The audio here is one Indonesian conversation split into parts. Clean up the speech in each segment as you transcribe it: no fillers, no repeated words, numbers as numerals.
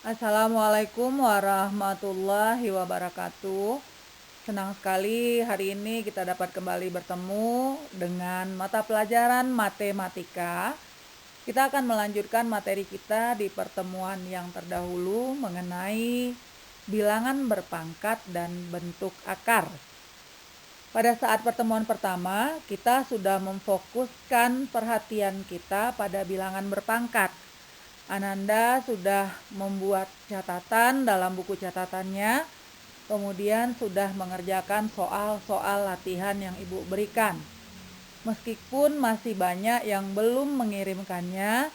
Assalamualaikum warahmatullahi wabarakatuh. Senang sekali hari ini kita dapat kembali bertemu dengan mata pelajaran matematika. Kita akan melanjutkan materi kita di pertemuan yang terdahulu mengenai bilangan berpangkat dan bentuk akar. Pada saat pertemuan pertama, kita sudah memfokuskan perhatian kita pada bilangan berpangkat. Ananda sudah membuat catatan dalam buku catatannya, kemudian sudah mengerjakan soal-soal latihan yang Ibu berikan. Meskipun masih banyak yang belum mengirimkannya,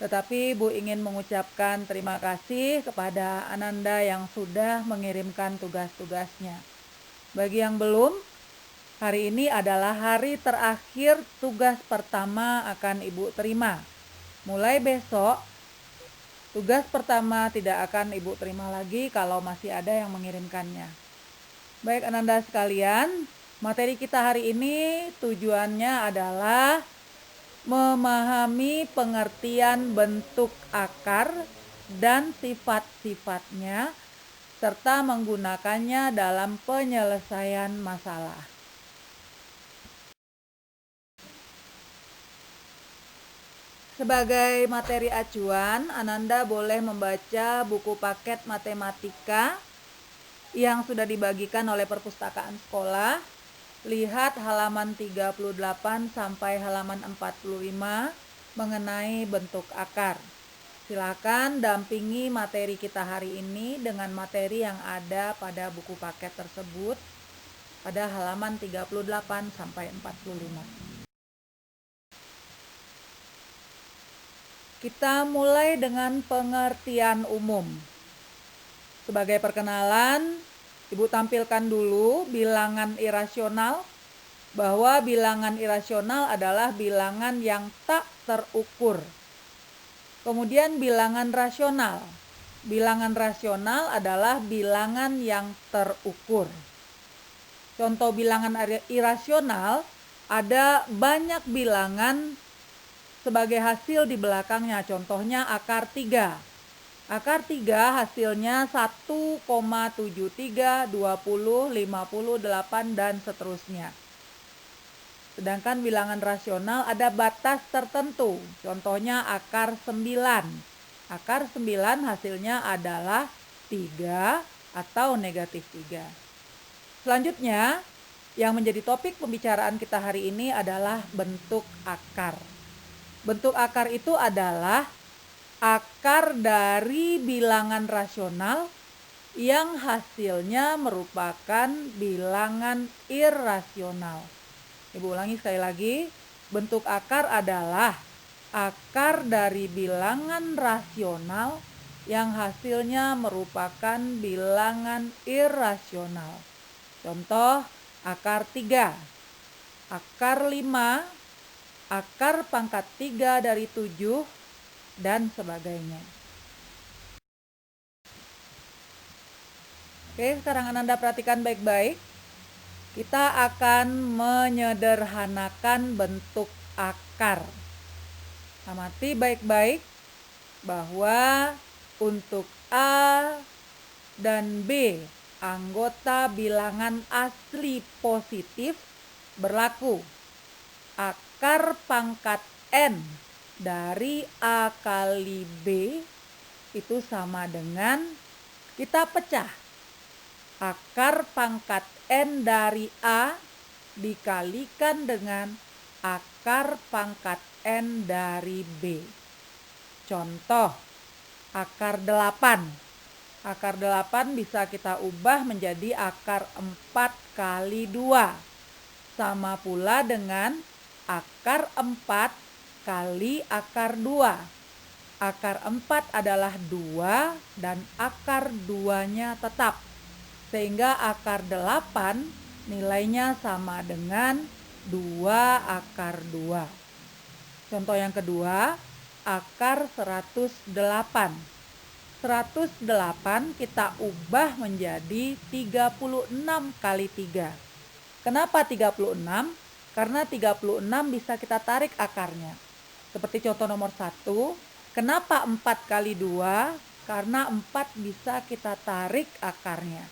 tetapi Ibu ingin mengucapkan terima kasih kepada Ananda yang sudah mengirimkan tugas-tugasnya. Bagi yang belum, hari ini adalah hari terakhir tugas pertama akan Ibu terima. Mulai besok, tugas pertama tidak akan Ibu terima lagi kalau masih ada yang mengirimkannya. Baik Ananda sekalian, materi kita hari ini tujuannya adalah memahami pengertian bentuk akar dan sifat-sifatnya serta menggunakannya dalam penyelesaian masalah. Sebagai materi acuan, Ananda boleh membaca buku paket matematika yang sudah dibagikan oleh perpustakaan sekolah. Lihat halaman 38 sampai halaman 45 mengenai bentuk akar. Silakan dampingi materi kita hari ini dengan materi yang ada pada buku paket tersebut pada halaman 38 sampai 45. Kita mulai dengan pengertian umum. Sebagai perkenalan, Ibu tampilkan dulu bilangan irasional, bahwa bilangan irasional adalah bilangan yang tak terukur. Kemudian bilangan rasional. Bilangan rasional adalah bilangan yang terukur. Contoh bilangan irasional, ada banyak bilangan sebagai hasil di belakangnya, contohnya akar 3. Akar 3 hasilnya 1,73, 20, 58, dan seterusnya. Sedangkan bilangan rasional ada batas tertentu, contohnya akar 9. Akar 9 hasilnya adalah 3 atau negatif 3. Selanjutnya, yang menjadi topik pembicaraan kita hari ini adalah bentuk akar. Bentuk akar itu adalah akar dari bilangan rasional yang hasilnya merupakan bilangan irasional. Ibu ulangi sekali lagi, bentuk akar adalah akar dari bilangan rasional yang hasilnya merupakan bilangan irasional. Contoh, akar 3, akar 5, akar pangkat 3 dari 7, dan sebagainya. Oke, sekarang Ananda perhatikan baik-baik. Kita akan menyederhanakan bentuk akar. Amati baik-baik bahwa untuk A dan B, anggota bilangan asli positif, berlaku akar pangkat N dari A kali B itu sama dengan, kita pecah, akar pangkat N dari A dikalikan dengan akar pangkat N dari B. Contoh, akar 8. Akar 8 bisa kita ubah menjadi akar 4 kali 2. Sama pula dengan akar 4 kali akar 2. Akar 4 adalah 2 dan akar 2-nya tetap. Sehingga akar 8 nilainya sama dengan 2 akar 2. Contoh yang kedua, akar 108. 108 kita ubah menjadi 36 kali 3. Kenapa 36? Karena 36 bisa kita tarik akarnya. Seperti contoh nomor 1, kenapa 4 kali 2? karena 4 bisa kita tarik akarnya.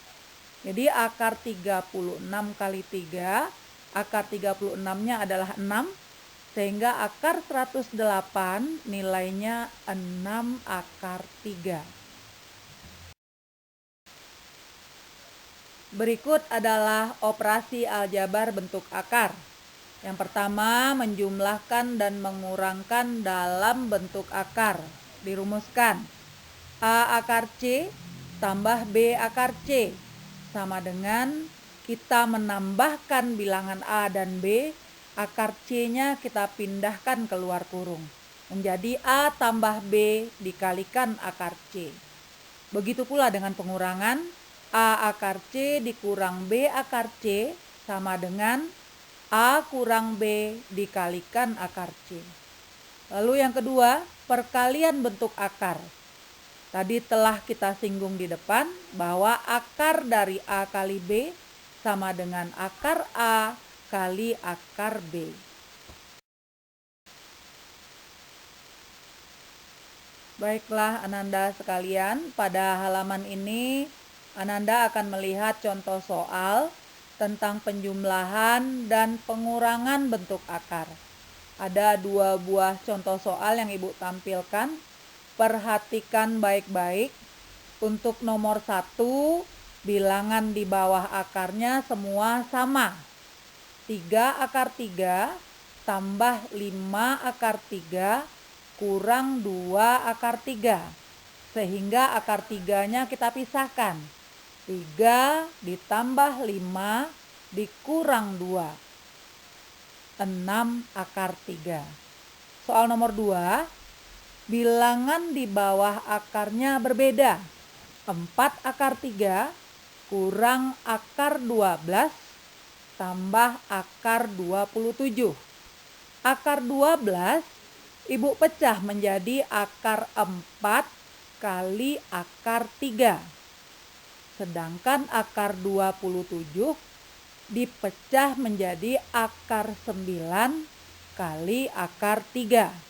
Jadi akar 36 kali 3, akar 36-nya adalah 6, sehingga akar 108 nilainya 6 akar 3. Berikut adalah operasi aljabar bentuk akar. Yang pertama, menjumlahkan dan mengurangkan dalam bentuk akar. Dirumuskan. A akar C tambah B akar C sama dengan kita menambahkan bilangan A dan B, akar C-nya kita pindahkan keluar kurung. Menjadi A tambah B dikalikan akar C. Begitu pula dengan pengurangan, A akar C dikurang B akar C sama dengan A kurang B dikalikan akar C. Lalu yang kedua, perkalian bentuk akar. Tadi telah kita singgung di depan bahwa akar dari A kali B sama dengan akar A kali akar B. Baiklah Ananda sekalian, pada halaman ini Ananda akan melihat contoh soal tentang penjumlahan dan pengurangan bentuk akar. Ada 2 buah contoh soal yang Ibu tampilkan. Perhatikan baik-baik. Untuk nomor 1, bilangan di bawah akarnya semua sama. 3 akar 3 tambah 5 akar 3 kurang 2 akar 3. Sehingga akar 3-nya kita pisahkan. 3 ditambah 5 dikurang 2. 6 akar 3. Soal nomor 2, bilangan di bawah akarnya berbeda. 4 akar 3 kurang akar 12 tambah akar 27. Akar 12 Ibu pecah menjadi akar 4 kali akar 3. Sedangkan akar 27 dipecah menjadi akar 9 kali akar 3.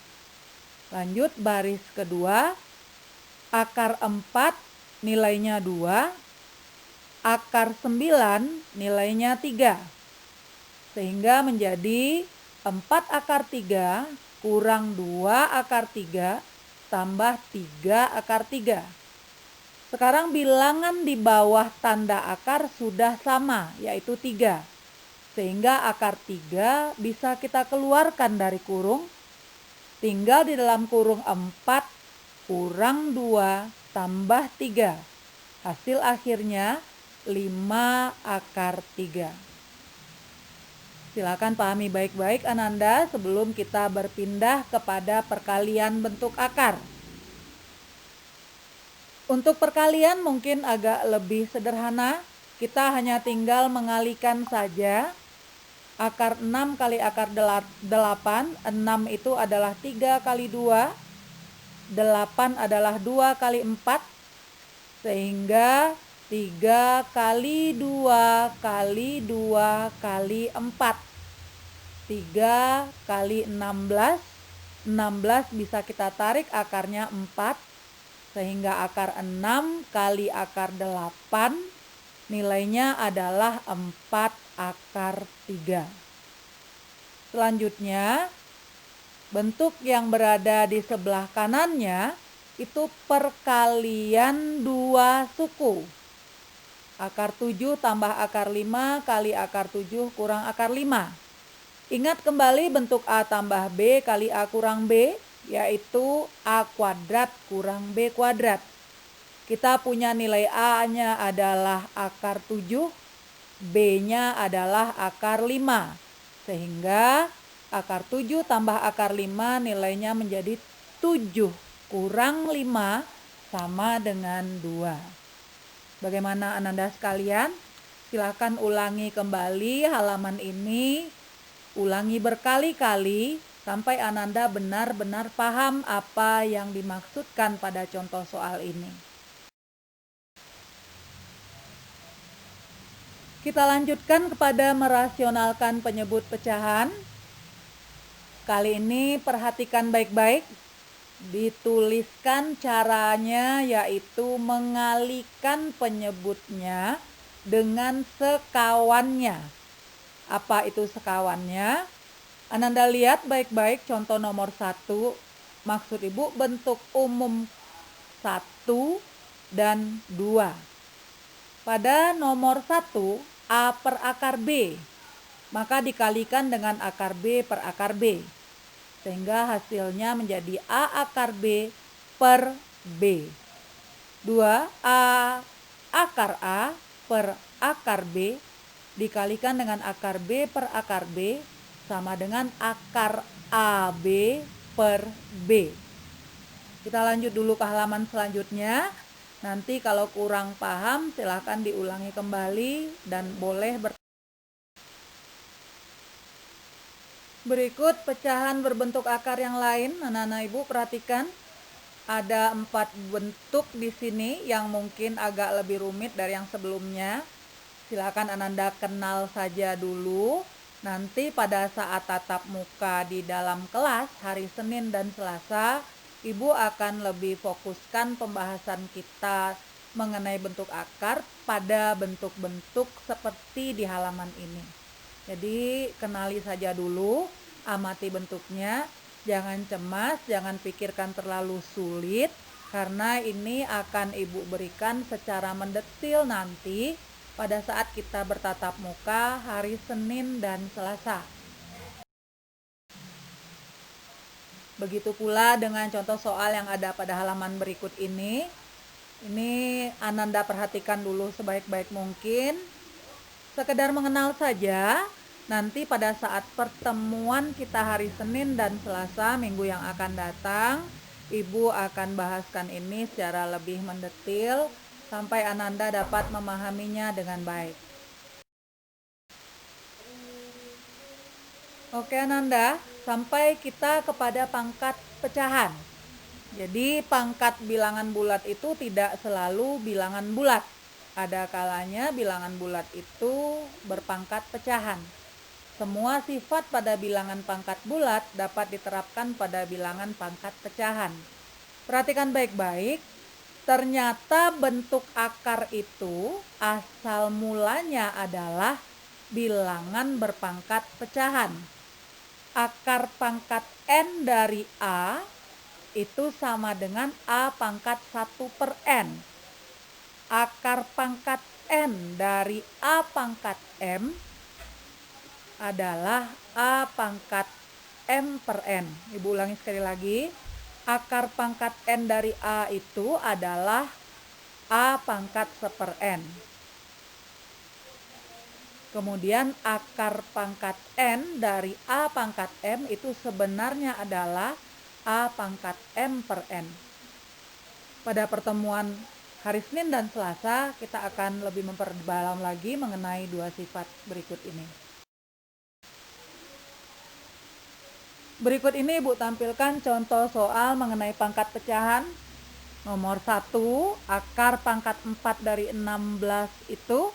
Lanjut baris kedua, akar 4 nilainya 2, akar 9 nilainya 3. Sehingga menjadi 4 akar 3 kurang 2 akar 3 tambah 3 akar 3. Sekarang bilangan di bawah tanda akar sudah sama, yaitu 3. Sehingga akar 3 bisa kita keluarkan dari kurung. Tinggal di dalam kurung 4 kurang 2 tambah 3. Hasil akhirnya 5 akar 3. Silakan pahami baik-baik Ananda sebelum kita berpindah kepada perkalian bentuk akar. Untuk perkalian mungkin agak lebih sederhana. Kita hanya tinggal mengalikan saja. Akar 6 kali akar 8, 6 itu adalah 3 kali 2, 8 adalah 2 kali 4, sehingga 3 kali 2 kali 2 kali 4. 3 kali 16, 16 bisa kita tarik akarnya 4, sehingga akar 6 kali akar 8 nilainya adalah 4 akar 3. Selanjutnya, bentuk yang berada di sebelah kanannya itu perkalian 2 suku. Akar 7 tambah akar 5 kali akar 7 kurang akar 5. Ingat kembali bentuk A tambah B kali A kurang B, yaitu A kuadrat kurang B kuadrat. Kita punya nilai A-nya adalah akar 7, B-nya adalah akar 5. Sehingga akar 7 tambah akar 5 nilainya menjadi 7 kurang 5 sama dengan 2. Bagaimana Ananda sekalian? Silakan ulangi kembali halaman ini. Ulangi berkali-kali sampai Ananda benar-benar paham apa yang dimaksudkan pada contoh soal ini. Kita lanjutkan kepada merasionalkan penyebut pecahan. Kali ini perhatikan baik-baik. Dituliskan caranya, yaitu mengalihkan penyebutnya dengan sekawannya. Apa itu sekawannya? Ananda lihat baik-baik contoh nomor 1. Maksud Ibu bentuk umum 1 dan 2. Pada nomor 1, A per akar B, maka dikalikan dengan akar B per akar B, sehingga hasilnya menjadi A akar B per B. 2, A akar A per akar B dikalikan dengan akar B per akar B sama dengan akar AB per B. Kita lanjut dulu ke halaman selanjutnya. Nanti kalau kurang paham silahkan diulangi kembali dan boleh Berikut pecahan berbentuk akar yang lain. Anak-anak Ibu perhatikan, ada 4 bentuk di sini yang mungkin agak lebih rumit dari yang sebelumnya. Silakan Ananda kenal saja dulu. Nanti pada saat tatap muka di dalam kelas hari Senin dan Selasa, Ibu akan lebih fokuskan pembahasan kita mengenai bentuk akar pada bentuk-bentuk seperti di halaman ini. Jadi kenali saja dulu, amati bentuknya, jangan cemas, jangan pikirkan terlalu sulit, karena ini akan Ibu berikan secara mendetil nanti pada saat kita bertatap muka hari Senin dan Selasa. Begitu pula dengan contoh soal yang ada pada halaman berikut ini. Ini Ananda perhatikan dulu sebaik-baik mungkin. Sekedar mengenal saja, nanti pada saat pertemuan kita hari Senin dan Selasa minggu yang akan datang, Ibu akan bahaskan ini secara lebih mendetil sampai Ananda dapat memahaminya dengan baik. Oke Ananda, sampai kita kepada pangkat pecahan. Jadi pangkat bilangan bulat itu tidak selalu bilangan bulat. Ada kalanya bilangan bulat itu berpangkat pecahan. Semua sifat pada bilangan pangkat bulat dapat diterapkan pada bilangan pangkat pecahan. Perhatikan baik-baik, ternyata bentuk akar itu asal mulanya adalah bilangan berpangkat pecahan. Akar pangkat N dari A itu sama dengan A pangkat 1 per N. Akar pangkat N dari A pangkat M adalah A pangkat M per N. Ibu ulangi sekali lagi. Akar pangkat N dari A itu adalah A pangkat 1 per N. Kemudian akar pangkat N dari A pangkat M itu sebenarnya adalah A pangkat M per N. Pada pertemuan hari Senin dan Selasa kita akan lebih memperdalam lagi mengenai 2 sifat berikut ini. Berikut ini Ibu tampilkan contoh soal mengenai pangkat pecahan. Nomor 1, akar pangkat 4 dari 16 itu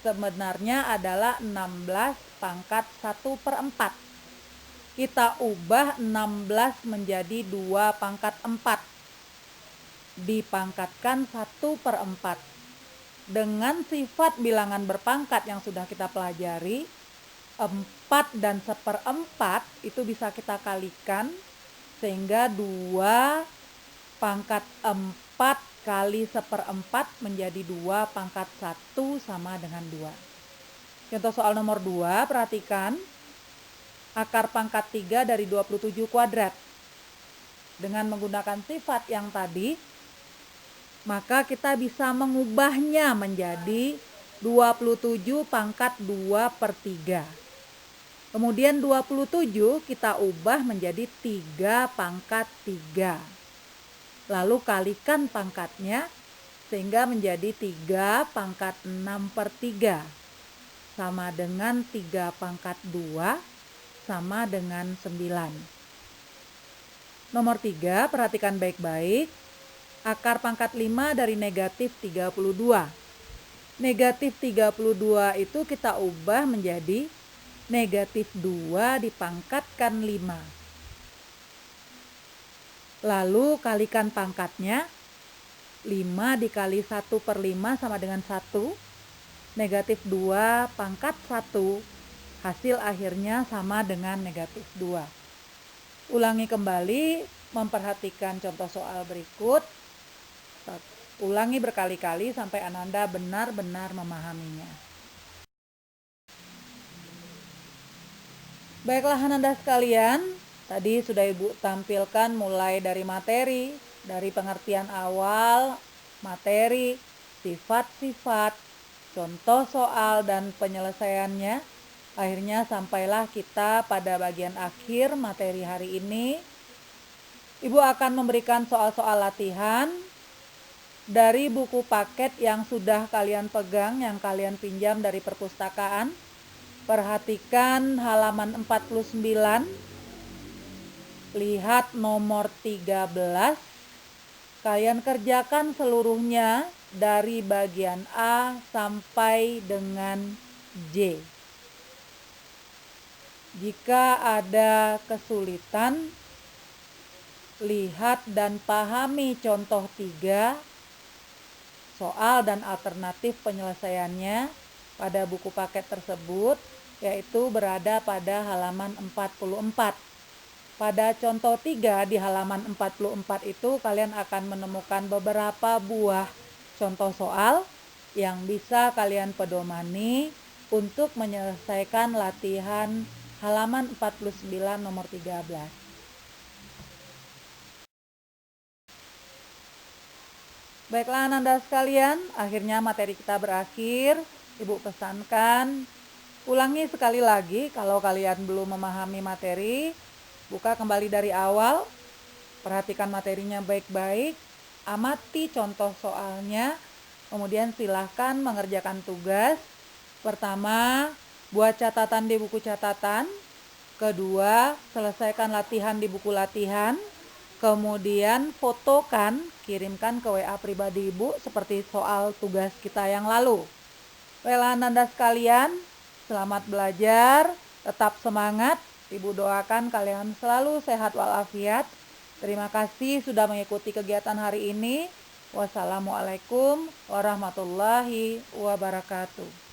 sebenarnya adalah 16 pangkat 1 per 4. Kita ubah 16 menjadi 2 pangkat 4. Dipangkatkan 1 per 4. Dengan sifat bilangan berpangkat yang sudah kita pelajari, 4 dan 1/4 itu bisa kita kalikan, sehingga 2 pangkat 4 kali 1/4 menjadi 2 pangkat 1 sama dengan 2. Contoh soal nomor 2, perhatikan. Akar pangkat 3 dari 27 kuadrat. Dengan menggunakan sifat yang tadi, maka kita bisa mengubahnya menjadi 27 pangkat 2 per 3. Kemudian 27 kita ubah menjadi 3 pangkat 3. Lalu kalikan pangkatnya sehingga menjadi 3 pangkat 6 per 3. Sama dengan 3 pangkat 2 sama dengan 9. Nomor 3, perhatikan baik-baik. Akar pangkat 5 dari negatif 32. Negatif 32 itu kita ubah menjadi negatif 2 dipangkatkan 5. Lalu kalikan pangkatnya. 5 dikali 1/5 sama dengan 1. Negatif 2 pangkat 1. Hasil akhirnya sama dengan negatif 2. Ulangi kembali, memperhatikan contoh soal berikut. Ulangi berkali-kali sampai Ananda benar-benar memahaminya. Baiklah Ananda sekalian, tadi sudah Ibu tampilkan mulai dari materi, dari pengertian awal, materi, sifat-sifat, contoh soal dan penyelesaiannya. Akhirnya sampailah kita pada bagian akhir materi hari ini. Ibu akan memberikan soal-soal latihan dari buku paket yang sudah kalian pegang, yang kalian pinjam dari perpustakaan. Perhatikan halaman 49, lihat nomor 13. Kalian kerjakan seluruhnya dari bagian A sampai dengan J. Jika ada kesulitan, lihat dan pahami contoh 3, soal dan alternatif penyelesaiannya pada buku paket tersebut, yaitu berada pada halaman 44. Pada contoh 3 di halaman 44 itu kalian akan menemukan beberapa buah contoh soal yang bisa kalian pedomani untuk menyelesaikan latihan halaman 49 nomor 13. Baiklah Ananda sekalian, akhirnya materi kita berakhir. Ibu pesankan, ulangi sekali lagi kalau kalian belum memahami materi. Buka kembali dari awal, perhatikan materinya baik-baik, amati contoh soalnya, kemudian silahkan mengerjakan tugas. Pertama, buat catatan di buku catatan. Kedua, selesaikan latihan di buku latihan. Kemudian fotokan, kirimkan ke WA pribadi Ibu seperti soal tugas kita yang lalu. Baiklah Ananda sekalian, selamat belajar, tetap semangat. Ibu doakan kalian selalu sehat walafiat. Terima kasih sudah mengikuti kegiatan hari ini. Wassalamualaikum warahmatullahi wabarakatuh.